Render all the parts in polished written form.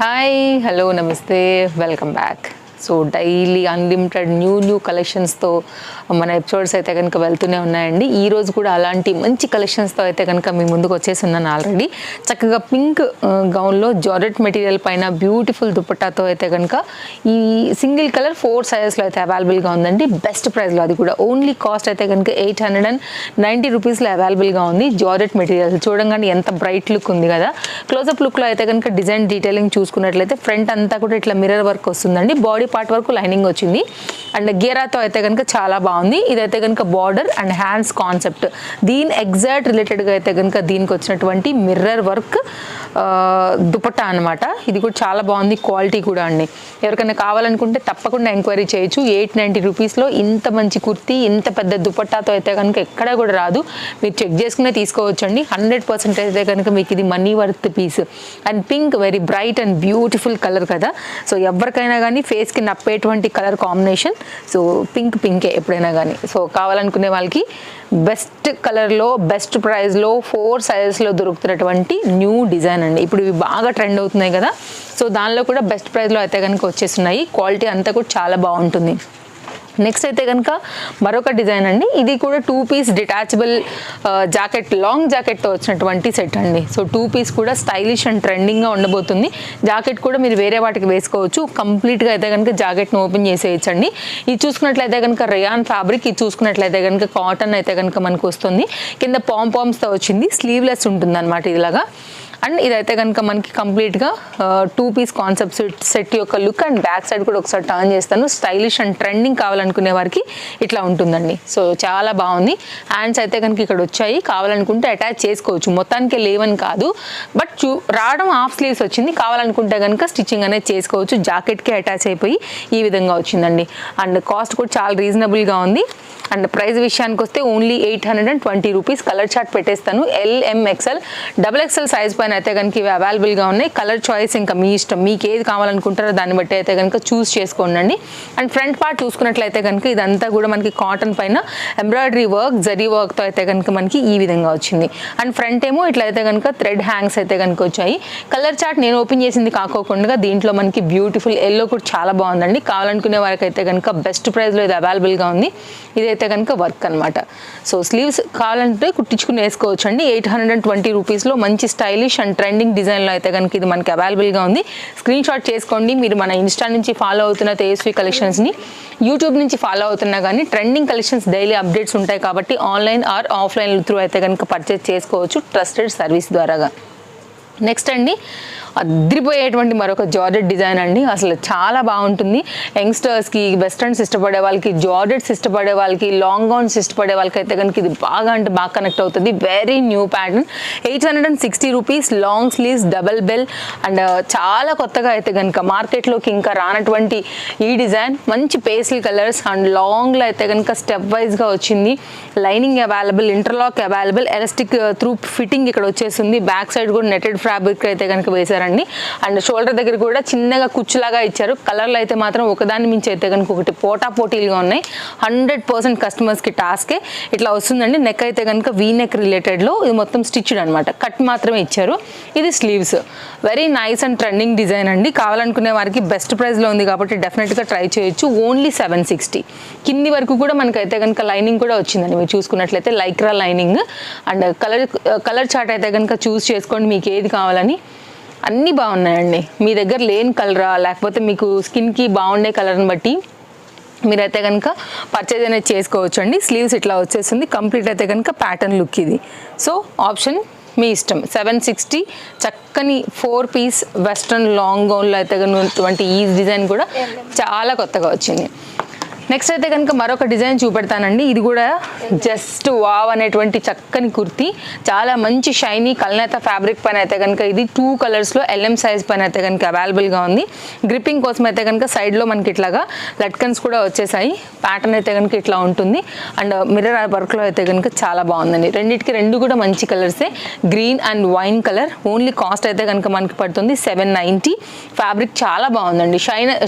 Hi hello నమస్తే welcome back. So daily unlimited new కలెక్షన్స్తో మన ఎపిసోడ్స్ అయితే కనుక వెళ్తూనే ఉన్నాయండి. ఈరోజు కూడా అలాంటి మంచి కలెక్షన్స్తో అయితే కనుక మీ ముందుకు వచ్చేసి ఉన్నాను ఆల్రెడీ. చక్కగా పింక్ గౌన్లో జార్జెట్ మెటీరియల్ పైన బ్యూటిఫుల్ దుపట్టాతో అయితే కనుక ఈ సింగిల్ కలర్ 4 సైజెస్లో అయితే అవైలబుల్గా ఉందండి. బెస్ట్ ప్రైస్లో, అది కూడా ఓన్లీ కాస్ట్ అయితే కనుక 890 రూపీస్లో అవైలబుల్గా ఉంది. జార్జెట్ మెటీరియల్ చూడంగానే ఎంత బ్రైట్ లుక్ ఉంది కదా. క్లోజప్ లుక్లో అయితే కనుక డిజైన్ డీటెయిలింగ్ చూసుకున్నట్లయితే ఫ్రంట్ అంతా కూడా ఇట్లా మిర్రర్ వర్క్ వస్తుందండి. బాడీ పార్ట్ వరకు లైనింగ్ వచ్చింది అండ్ గేరాతో అయితే కనుక చాలా బాగుంది. ఇదైతే కనుక బార్డర్ అండ్ హ్యాండ్స్ కాన్సెప్ట్, దీని ఎగ్జాక్ట్ రిలేటెడ్గా అయితే కనుక దీనికి వచ్చినటువంటి మిర్రర్ వర్క్ దుపట్టా అనమాట. ఇది కూడా చాలా బాగుంది, క్వాలిటీ కూడా అండి. ఎవరికైనా కావాలనుకుంటే తప్పకుండా ఎంక్వైరీ చేయొచ్చు. 890 రూపీస్లో ఇంత మంచి కుర్తీ, ఇంత పెద్ద దుపట్టాతో అయితే కనుక ఎక్కడ కూడా రాదు. మీరు చెక్ చేసుకునే తీసుకోవచ్చు అండి. 100% అయితే కనుక మీకు ఇది money worth piece. And pink very bright and beautiful colour కదా. సో ఎవరికైనా కానీ ఫేస్కి నప్పేటువంటి కలర్ కాంబినేషన్. సో పింకే ఎప్పుడైనా కానీ. సో కావాలనుకునే వాళ్ళకి బెస్ట్ కలర్లో బెస్ట్ ప్రైస్లో 4 సైజెస్లో దొరుకుతున్నటువంటి న్యూ డిజైన్ అండి. ఇప్పుడు ఇవి బాగా ట్రెండ్ అవుతున్నాయి కదా. సో దానిలో కూడా బెస్ట్ ప్రైస్లో అయితే కనుక వచ్చేస్తున్నాయి. క్వాలిటీ అంతా కూడా చాలా బాగుంటుంది. నెక్స్ట్ అయితే కనుక మరొక డిజైన్ అండి. ఇది కూడా 2 పీస్ డిటాచబుల్ జాకెట్, లాంగ్ జాకెట్తో వచ్చినటువంటి సెట్ అండి. సో 2 పీస్ కూడా స్టైలిష్ అండ్ ట్రెండింగ్గా ఉండబోతుంది. జాకెట్ కూడా మీరు వేరే వాటికి వేసుకోవచ్చు. కంప్లీట్గా అయితే కనుక జాకెట్ను ఓపెన్ చేసేయచ్చండి. ఇది చూసుకున్నట్లయితే కనుక రేయాన్ ఫ్యాబ్రిక్, ఇది చూసుకున్నట్లయితే కనుక కాటన్ అయితే కనుక మనకు వస్తుంది. కింద పాంపామ్స్తో వచ్చింది, స్లీవ్లెస్ ఉంటుంది అనమాట ఇలాగా. అండ్ ఇదైతే కనుక మనకి కంప్లీట్గా 2 పీస్ కాన్సెప్ట్ సెట్ యొక్క లుక్. అండ్ బ్యాక్ సైడ్ కూడా ఒకసారి టర్న్ చేస్తాను. స్టైలిష్ అండ్ ట్రెండింగ్ కావాలనుకునే వారికి ఇట్లా ఉంటుందండి. సో చాలా బాగుంది. హ్యాండ్స్ అయితే కనుక ఇక్కడ వచ్చాయి, కావాలనుకుంటే అటాచ్ చేసుకోవచ్చు. మొత్తానికి లేవని కాదు, బట్ రావడం హాఫ్ స్లీవ్స్ వచ్చింది. కావాలనుకుంటే కనుక స్టిచ్చింగ్ అనేది చేసుకోవచ్చు. జాకెట్కి అటాచ్ అయిపోయి ఈ విధంగా వచ్చిందండి. అండ్ కాస్ట్ కూడా చాలా రీజనబుల్గా ఉంది. అండ్ ప్రైస్ విషయానికి వస్తే ఓన్లీ 820 రూపీస్. కలర్ చార్ట్ పెట్టేస్తాను. LMXL, XXL సైజ్ పైన అయితే కనుక ఇవి అవైలబుల్గా ఉన్నాయి. కలర్ చాయిస్ ఇంకా మీ ఇష్టం, మీకు ఏది కావాలనుకుంటారో దాన్ని బట్టి అయితే కనుక చూస్ చేసుకోండి. అండ్ ఫ్రంట్ పార్ట్ చూసుకున్నట్లయితే కనుక ఇదంతా కూడా మనకి కాటన్ పైన ఎంబ్రాయిడరీ వర్క్, జరీ వర్క్తో అయితే కనుక మనకి ఈ విధంగా వచ్చింది. అండ్ ఫ్రంట్ ఏమో ఇట్లా అయితే కనుక థ్రెడ్ హ్యాంగ్స్ అయితే కనుక వచ్చాయి. కలర్ చార్ట్ నేను ఓపెన్ చేసింది కాకోకుండా దీంట్లో మనకి బ్యూటిఫుల్ ఎల్లో కూడా చాలా బాగుందండి. కావాలనుకునే వారికి అయితే కనుక బెస్ట్ ప్రైస్లో ఇది అవైలబుల్గా ఉంది. ఇదైతే కనుక వర్క్ అనమాట. సో స్లీవ్స్ కావాలంటే కుట్టించుకుని వేసుకోవచ్చు అండి. 820 రూపీస్లో మంచి స్టైలిష్ అండ్ ట్రెండింగ్ డిజైన్లో అయితే కనుక ఇది మనకి అవైలబుల్గా ఉంది. స్క్రీన్ షాట్ చేసుకోండి. మీరు మన ఇన్స్టా నుంచి ఫాలో అవుతున్న తేజస్వి కలెక్షన్స్ని, యూట్యూబ్ నుంచి ఫాలో అవుతున్నా కానీ ట్రెండింగ్ కలెక్షన్స్ డైలీ అప్డేట్స్ ఉంటాయి కాబట్టి ఆన్లైన్ ఆర్ ఆఫ్లైన్ త్రూ అయితే కనుక పర్చేస్ చేసుకోవచ్చు ట్రస్టెడ్ సర్వీస్ ద్వారాగా. నెక్స్ట్ అండి, అదిరిపోయేటువంటి మరొక జార్జెట్ డిజైన్ అండి. అసలు చాలా బాగుంటుంది. యంగ్స్టర్స్కి, వెస్ట్రన్స్ ఇష్టపడే వాళ్ళకి, జార్జెట్స్ ఇష్టపడే వాళ్ళకి, లాంగ్ గౌన్స్ ఇష్టపడే వాళ్ళకి అయితే కనుక ఇది బాగా అంటే బాగా కనెక్ట్ అవుతుంది. Very new pattern. 860 rupees, long sleeves, double bell. And చాలా కొత్తగా అయితే కనుక మార్కెట్లోకి ఇంకా రానటువంటి ఈ డిజైన్. మంచి పేస్టల్ కలర్స్ అండ్ లాంగ్లో అయితే కనుక స్టెప్ వైజ్గా వచ్చింది. Lining available, interlock available, elastic through fitting ఇక్కడ వచ్చేసింది. బ్యాక్ సైడ్ కూడా నెటెడ్ ఫ్యాబ్రిక్ అయితే కనుక వేశారు. అండ్ షోల్డర్ దగ్గర కూడా చిన్నగా కుచ్చులాగా ఇచ్చారు. కలర్లు అయితే మాత్రం ఒకదాని మించి అయితే కనుక ఒకటి పోటీలుగా ఉన్నాయి. 100% కస్టమర్స్కి టాస్కే. ఇట్లా వస్తుందండి. నెక్ అయితే కనుక వీ నెక్ రిలేటెడ్లో ఇది మొత్తం స్టిచ్డ్ అనమాట. కట్ మాత్రమే ఇచ్చారు. ఇది sleeves. Very nice and trending design అండి. కావాలనుకునే వారికి బెస్ట్ ప్రైస్లో ఉంది కాబట్టి డెఫినెట్గా ట్రై చేయొచ్చు. ఓన్లీ 760. కింది వరకు కూడా మనకైతే కనుక లైనింగ్ కూడా వచ్చిందండి. మీరు చూసుకున్నట్లయితే Lycra lining. And colour chart అయితే కనుక చూస్ చేసుకోండి మీకు ఏది కావాలని. అన్నీ బాగున్నాయండి. మీ దగ్గర లేని కలరా, లేకపోతే మీకు స్కిన్కి బాగుండే కలర్ని బట్టి మీరైతే కనుక పర్చేజ్ అనేది చేసుకోవచ్చు అండి. స్లీవ్స్ ఇట్లా వచ్చేస్తుంది. కంప్లీట్ అయితే కనుక ప్యాటర్న్ లుక్ ఇది. సో ఆప్షన్ మీ ఇష్టం. 760 చక్కని 4 పీస్ వెస్ట్రన్ లాంగ్ గౌన్లో అయితే కనుక ఈ డిజైన్ కూడా చాలా కొత్తగా వచ్చింది. నెక్స్ట్ అయితే కనుక మరొక డిజైన్ చూపెడతానండి. ఇది కూడా జస్ట్ వావ్ అనేటువంటి చక్కని కుర్తీ. చాలా మంచి షైనీ కల్నేత ఫ్యాబ్రిక్ పైన అయితే కనుక ఇది 2 కలర్స్లో LM సైజ్ పైన అయితే కనుక అవైలబుల్గా ఉంది. గ్రిప్పింగ్ కోసం అయితే కనుక సైడ్లో మనకి ఇట్లాగా లట్కన్స్ కూడా వచ్చేసాయి. ప్యాటర్న్ అయితే కనుక ఇట్లా ఉంటుంది. అండ్ మిర్రర్ వర్క్లో అయితే కనుక చాలా బాగుందండి. రెండింటికి రెండు కూడా మంచి కలర్సే, green and wine colour. Only cost అయితే కనుక మనకి పడుతుంది 790. ఫ్యాబ్రిక్ చాలా బాగుందండి.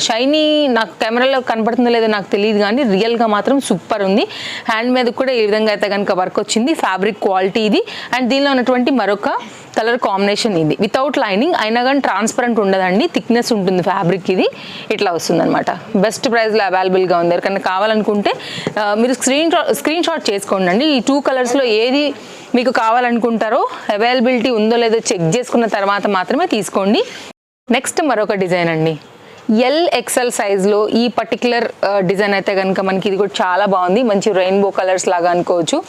షైనీ నాకు కెమెరాలో కనపడుతుందో లేదో నాకు తెలియదు తెలియదు కానీ రియల్గా మాత్రం సూపర్ ఉంది. హ్యాండ్ మీద కూడా ఈ విధంగా అయితే కనుక వర్క్ వచ్చింది. ఫ్యాబ్రిక్ క్వాలిటీ ఇది. అండ్ దీనిలో ఉన్నటువంటి మరొక కలర్ కాంబినేషన్ ఇది. వితౌట్ లైనింగ్ అయినా కానీ ట్రాన్స్పరెంట్ ఉండదండి, థిక్నెస్ ఉంటుంది ఫ్యాబ్రిక్. ఇది ఇట్లా వస్తుంది అనమాట. బెస్ట్ ప్రైస్లో అవైలబుల్గా ఉంది. ఎవరికన్నా కావాలనుకుంటే మీరు స్క్రీన్ షాట్ చేసుకోండి అండి. ఈ 2 కలర్స్లో ఏది మీకు కావాలనుకుంటారో అవైలబిలిటీ ఉందో లేదో చెక్ చేసుకున్న తర్వాత మాత్రమే తీసుకోండి. నెక్స్ట్ మరొక డిజైన్ అండి. XL సైజ్లో ఈ పర్టికులర్ డిజైన్ అయితే కనుక మనకి ఇది కూడా చాలా బాగుంది. మంచి రెయిన్బో కలర్స్ లాగా అనుకోవచ్చు.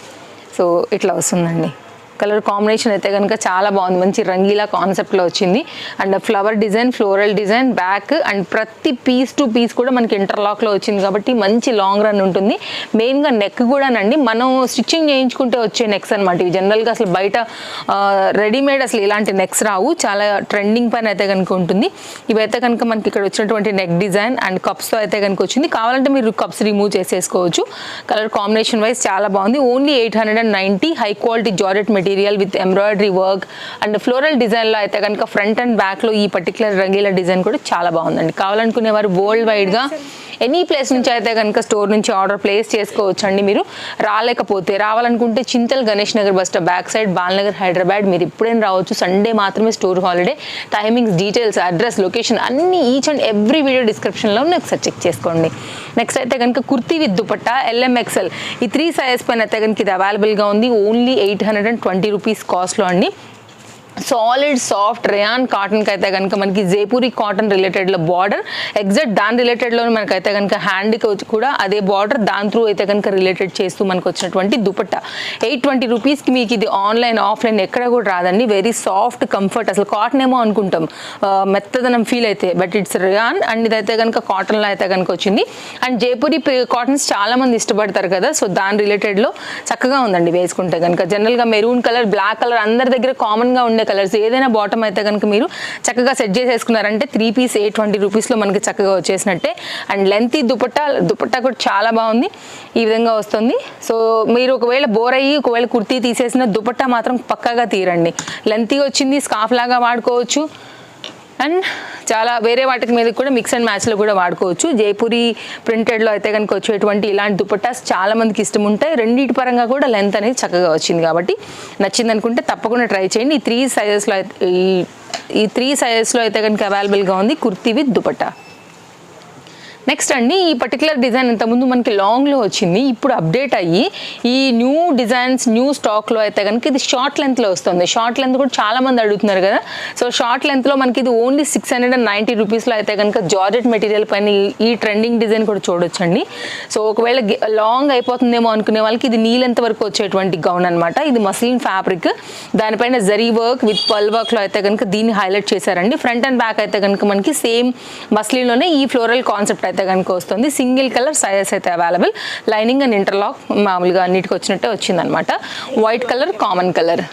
సో ఇట్లా వస్తుందండి. కలర్ కాంబినేషన్ అయితే కనుక చాలా బాగుంది. మంచి రంగీలా కాన్సెప్ట్లో వచ్చింది. And flower design, floral design, back and ప్రతి పీస్ టు పీస్ కూడా మనకి ఇంటర్లాక్లో వచ్చింది కాబట్టి మంచి లాంగ్ రన్ ఉంటుంది. మెయిన్గా నెక్ కూడానండి మనం స్టిచ్చింగ్ చేయించుకుంటే వచ్చే నెక్స్ అనమాట. ఇవి జనరల్గా అసలు బయట రెడీమేడ్ అసలు ఇలాంటి నెక్స్ రావు. చాలా ట్రెండింగ్ పైన అయితే కనుక ఉంటుంది. ఇవైతే కనుక మనకి ఇక్కడ వచ్చినటువంటి నెక్ డిజైన్ అండ్ కప్స్తో అయితే కనుక వచ్చింది. కావాలంటే మీరు కప్స్ రిమూవ్ చేసేసుకోవచ్చు. కలర్ కాంబినేషన్ వైజ్ చాలా బాగుంది. Only 890. High quality georgette material with embroidery work and floral డిజైన్లో అయితే కనుక ఫ్రంట్ అండ్ బ్యాక్లో ఈ పర్టికులర్ రంగీల డిజైన్ కూడా చాలా బాగుందండి. కావాలనుకునేవారు వరల్డ్ వైడ్గా ఎనీ ప్లేస్ నుంచి అయితే కనుక స్టోర్ నుంచి ఆర్డర్ ప్లేస్ చేసుకోవచ్చు అండి. మీరు రావాలనుకుంటే Chintal Ganesh Nagar bus stop back side, Balanagar, Hyderabad. మీరు ఎప్పుడైనా రావచ్చు. సండే మాత్రమే store holiday. Timings, details, address, location అన్ని ఈచ్ అండ్ ఎవ్రీ వీడియో డిస్క్రిప్షన్లో ఒకసారి చెక్ చేసుకోండి. నెక్స్ట్ అయితే కనుక కుర్తీ విత్ దుపట్టా LMXL ఈ 3 సైజ్ పైన అయితే కనుక ఇది అవైలబుల్గా ఉంది. ఓన్లీ 820 రూపీస్ కాస్ట్లో అండి. సాలిడ్ సాఫ్ట్ రేయాన్ కాటన్కి అయితే కనుక మనకి జైపూరి కాటన్ రిలేటెడ్లో బార్డర్, ఎగ్జాక్ట్ దాని రిలేటెడ్లో మనకైతే కనుక హ్యాండ్కి కూడా అదే బార్డర్, దాని త్రూ అయితే కనుక రిలేటెడ్ చేస్తూ మనకు వచ్చినటువంటి దుపట్టా 820 రూపీస్కి మీకు ఇది ఆన్లైన్ ఆఫ్లైన్ ఎక్కడ కూడా రాదండి. Very soft comfort. అసలు కాటన్ ఏమో అనుకుంటాం, మెత్తదనం ఫీల్ అయితే, బట్ ఇట్స్ రేయాన్ అండ్ ఇదైతే కనుక కాటన్లో అయితే కనుక వచ్చింది. అండ్ జైపూరి కాటన్స్ చాలా మంది ఇష్టపడతారు కదా, సో దాని రిలేటెడ్లో చక్కగా ఉందండి వేసుకుంటే కనుక. జనరల్గా మెరూన్ కలర్, బ్లాక్ కలర్ అందరి దగ్గర కామన్గా ఉండే కలర్స్. ఏదైనా బాటమ్ అయితే కనుక మీరు చక్కగా సెట్ చేసేసుకున్నారంటే 3 పీస్ 820 రూపీస్లో మనకి చక్కగా వచ్చేసినట్టే. అండ్ లెంతీ దుపట్టా కూడా చాలా బాగుంది. ఈ విధంగా వస్తుంది. సో మీరు ఒకవేళ బోర్ అయ్యి ఒకవేళ కుర్తీ తీసేసిన దుపట్టా మాత్రం పక్కాగా తీరండి. లెంతీ వచ్చింది, స్కార్ఫ్ లాగా వాడుకోవచ్చు. అండ్ చాలా వేరే వాటికి మీద కూడా మిక్స్ అండ్ మ్యాచ్లో కూడా వాడుకోవచ్చు. జైపూరి ప్రింటెడ్లో అయితే కనుక వచ్చేటువంటి ఇలాంటి దుపట్టాస్ చాలా మందికి ఇష్టం ఉంటాయి. రెండింటి పరంగా కూడా లెంత్ అనేది చక్కగా వచ్చింది కాబట్టి నచ్చింది అనుకుంటే తప్పకుండా ట్రై చేయండి. ఈ త్రీ సైజెస్లో అయితే కనుక అవైలబుల్గా ఉంది కుర్తీ విత్ దుపట్టా. నెక్స్ట్ అండి, ఈ పర్టికులర్ డిజైన్ ఇంతకుముందు మనకి లాంగ్లో వచ్చింది. ఇప్పుడు అప్డేట్ అయ్యి ఈ న్యూ డిజైన్స్, న్యూ స్టాక్లో అయితే కనుక ఇది షార్ట్ లెంత్లో వస్తుంది. షార్ట్ లెంత్ కూడా చాలా మంది అడుగుతున్నారు కదా. సో షార్ట్ లెంత్లో మనకి ఇది ఓన్లీ 690 రూపీస్లో అయితే కనుక జార్జెట్ మెటీరియల్ పైన ఈ ట్రెండింగ్ డిజైన్ కూడా చూడొచ్చండి. సో ఒకవేళ లాంగ్ అయిపోతుందేమో అనుకునే వాళ్ళకి ఇది నీ లెంత్ వరకు వచ్చేటువంటి గౌన్ అనమాట. ఇది మస్లిన్ ఫ్యాబ్రిక్, దానిపైన జరీ వర్క్ విత్ పల్ వర్క్లో అయితే కనుక దీన్ని హైలైట్ చేశారండి. ఫ్రంట్ అండ్ బ్యాక్ అయితే కనుక మనకి సేమ్ మస్లిన్లోనే ఈ ఫ్లోరల్ కాన్సెప్ట్ అయితే కనుక వస్తుంది. సింగిల్ కలర్ సైజెస్ అయితే అవైలబుల్. లైనింగ్ అండ్ ఇంటర్లాక్ మామూలుగా అన్నిటికి వచ్చినట్టే వచ్చిందనమాట. White colour, common colour.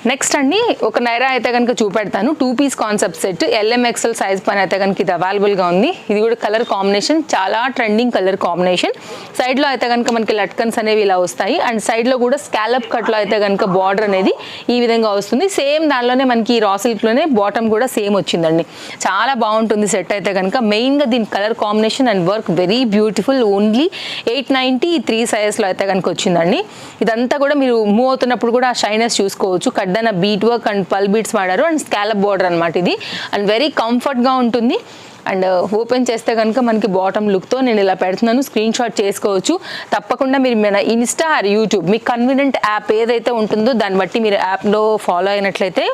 Next అండి, ఒక నైరా అయితే కనుక చూపెడతాను. 2 piece concept set LMXL size పైన అయితే కనుక ఇది అవైలబుల్గా ఉంది. ఇది కూడా కలర్ కాంబినేషన్ చాలా ట్రెండింగ్ కలర్ కాంబినేషన్. సైడ్లో అయితే కనుక మనకి లట్కన్స్ అనేవి ఇలా వస్తాయి. అండ్ సైడ్లో కూడా స్కాలప్ కట్లో అయితే కనుక బార్డర్ అనేది ఈ విధంగా వస్తుంది. సేమ్ దానిలోనే మనకి రా సిల్క్లోనే బాటమ్ కూడా సేమ్ వచ్చిందండి. చాలా బాగుంటుంది సెట్ అయితే కనుక. మెయిన్గా దీని colour combination and work very beautiful. Only 890 3 సైజెస్లో అయితే కనుక వచ్చిందండి. ఇదంతా కూడా మీరు మూవ్ అవుతున్నప్పుడు కూడా ఆ షైనెస్ చూసుకోవచ్చు. కడ్డన బీట్ వర్క్ అండ్ పల్ బీట్స్ వాడారు అండ్ స్కాలప్ బోర్డర్ అనమాట ఇది. అండ్ వెరీ కంఫర్ట్గా ఉంటుంది. అండ్ ఓపెన్ చేస్తే కనుక మనకి బాటమ్ లుక్తో నేను ఇలా పెడుతున్నాను, స్క్రీన్ షాట్ చేసుకోవచ్చు. తప్పకుండా మీరు మన ఇన్స్టా ఆర్ యూట్యూబ్ మీకు కన్వీనియంట్ యాప్ ఏదైతే ఉంటుందో దాన్ని బట్టి మీరు యాప్లో ఫాలో అయినట్లయితే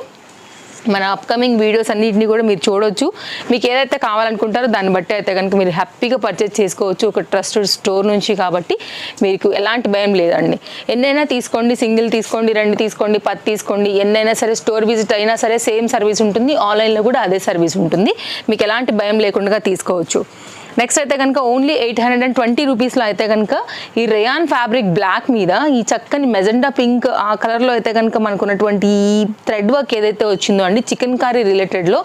మన అప్కమింగ్ వీడియోస్ అన్నింటినీ కూడా మీరు చూడవచ్చు. మీకు ఏదైతే కావాలనుకుంటారో దాన్ని బట్టి అయితే కనుక మీరు హ్యాపీగా పర్చేస్ చేసుకోవచ్చు ఒక ట్రస్టెడ్ స్టోర్ నుంచి. కాబట్టి మీకు ఎలాంటి భయం లేదండి. ఎన్నైనా తీసుకోండి, సింగిల్ తీసుకోండి, 2 తీసుకోండి, 10 తీసుకోండి, ఎన్నైనా సరే స్టోర్ విజిట్ అయినా సరే సేమ్ సర్వీస్ ఉంటుంది. ఆన్లైన్లో కూడా అదే సర్వీస్ ఉంటుంది. మీకు ఎలాంటి భయం లేకుండా తీసుకోవచ్చు. నెక్స్ట్ అయితే కనుక ఓన్లీ 820 రూపీస్లో అయితే కనుక ఈ రేయాన్ ఫ్యాబ్రిక్ బ్లాక్ మీద ఈ చక్కని మెజెండా పింక్ ఆ కలర్లో అయితే కనుక మనకున్నటువంటి ఈ థ్రెడ్ వర్క్ ఏదైతే వచ్చిందో అండి చికెన్ కర్రీ రిలేటెడ్లో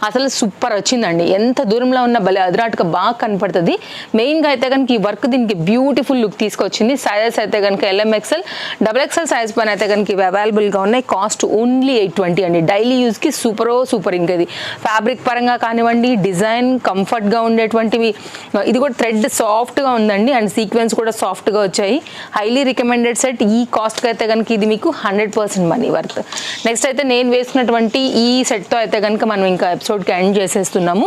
అసలు సూపర్ వచ్చిందండి. ఎంత దూరంలో ఉన్న భలే అదరాటుగా బాగా కనపడుతుంది. మెయిన్గా అయితే కనుక ఈ వర్క్ దీనికి బ్యూటిఫుల్ లుక్ తీసుకొచ్చింది. సైజెస్ అయితే కనుక LMXL, XXL సైజ్ పైన అయితే కనుక ఇవి అవైలబుల్గా ఉన్నాయి. కాస్ట్ ఓన్లీ 820 అండి. డైలీ యూస్కి సూపర్ ఇంకా ఇది ఫ్యాబ్రిక్ పరంగా కానివ్వండి, డిజైన్ కంఫర్ట్గా ఉండేటువంటివి. ఇది కూడా థ్రెడ్ సాఫ్ట్గా ఉందండి అండ్ సీక్వెన్స్ కూడా సాఫ్ట్గా వచ్చాయి. Highly recommended set. ఈ కాస్ట్కి అయితే కనుక ఇది మీకు 100% మనీ వర్త్. నెక్స్ట్ అయితే నేను వేసుకున్నటువంటి ఈ సెట్తో అయితే కనుక మనం ఇంకా ఎపిసోడ్కి ఎండ్ చేసేస్తున్నాము.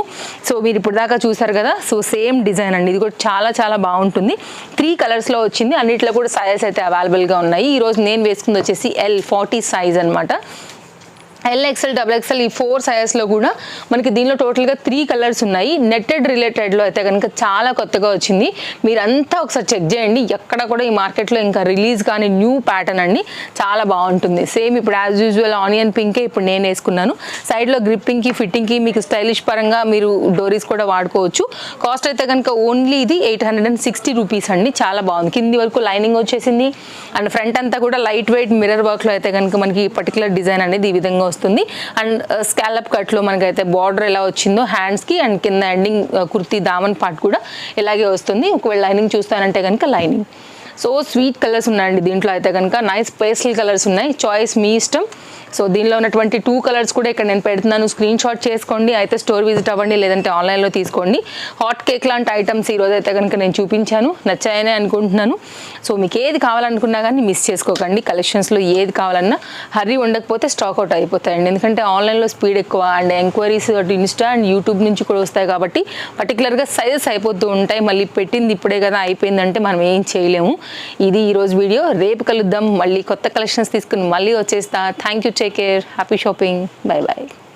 సో మీరు ఇప్పుడు దాకా చూసారు కదా. సో సేమ్ డిజైన్ అండి. ఇది కూడా చాలా బాగుంటుంది. 3 కలర్స్లో వచ్చింది. అన్నిట్లో కూడా సైజెస్ అయితే అవైలబుల్గా ఉన్నాయి. ఈరోజు నేను వేసుకుంది వచ్చేసి L40 సైజ్ అనమాట. LXL, XXL ఈ 4 సైజెస్లో కూడా మనకి దీనిలో టోటల్గా 3 కలర్స్ ఉన్నాయి. నెట్టెడ్ రిలేటెడ్లో అయితే కనుక చాలా కొత్తగా వచ్చింది. మీరంతా ఒకసారి చెక్ చేయండి. ఎక్కడ కూడా ఈ మార్కెట్లో ఇంకా రిలీజ్ కానీ న్యూ ప్యాటర్న్ అండి. చాలా బాగుంటుంది. సేమ్ ఇప్పుడు యాజ్ యూజువల్ ఆనియన్ పింకే ఇప్పుడు నేను వేసుకున్నాను. సైడ్లో గ్రిప్పింగ్కి, ఫిట్టింగ్కి మీకు స్టైలిష్ పరంగా మీరు డోరీస్ కూడా వాడుకోవచ్చు. కాస్ట్ అయితే కనుక ఓన్లీ ఇది 860 రూపీస్ అండి. చాలా బాగుంది. కింది వరకు లైనింగ్ వచ్చేసింది అండ్ ఫ్రంట్ అంతా కూడా లైట్ వెయిట్ మిర్రర్ వర్క్లో అయితే కనుక మనకి పర్టికులర్ డిజైన్ అనేది ఈ విధంగా వస్తుంది. అండ్ స్కాలప్ కట్లో మనకైతే బార్డర్ ఎలా వచ్చిందో హ్యాండ్స్కి అండ్ కింద ఎండింగ్ కుర్తీ దామన్ పార్ట్ కూడా ఇలాగే వస్తుంది. ఒకవేళ లైనింగ్ చూస్తానంటే కనుక లైనింగ్. సో స్వీట్ కలర్స్ ఉన్నాయండి దీంట్లో అయితే కనుక. నైస్ పేస్టల్ కలర్స్ ఉన్నాయి. చాయిస్ మీ ఇష్టం. సో దీనిలో ఉన్నటువంటి 2 కలర్స్ కూడా ఇక్కడ నేను పెడుతున్నాను. స్క్రీన్ షాట్ చేసుకోండి. అయితే స్టోర్ విజిట్ అవ్వండి, లేదంటే ఆన్లైన్లో తీసుకోండి. హాట్ కేక్ లాంటి ఐటమ్స్ ఈరోజు అయితే కనుక నేను చూపించాను. నచ్చాయనే అనుకుంటున్నాను. సో మీకు ఏది కావాలనుకున్నా కానీ మిస్ చేసుకోకండి. కలెక్షన్స్లో ఏది కావాలన్నా హర్రీ ఉండకపోతే స్టాక్ అవుట్ అయిపోతాయండి. ఎందుకంటే ఆన్లైన్లో స్పీడ్ ఎక్కువ and enquiries Insta and YouTube నుంచి కూడా వస్తాయి కాబట్టి పర్టికులర్గా సైజెస్ అయిపోతూ ఉంటాయి. మళ్ళీ పెట్టింది ఇప్పుడే కదా అయిపోయిందంటే మనం ఏం చేయలేము. ఇది ఈరోజు వీడియో. రేపు కలుద్దాం. మళ్ళీ కొత్త కలెక్షన్స్ తీసుకుని మళ్ళీ వచ్చేస్తా. Thank you. Take care. Happy shopping. Bye bye.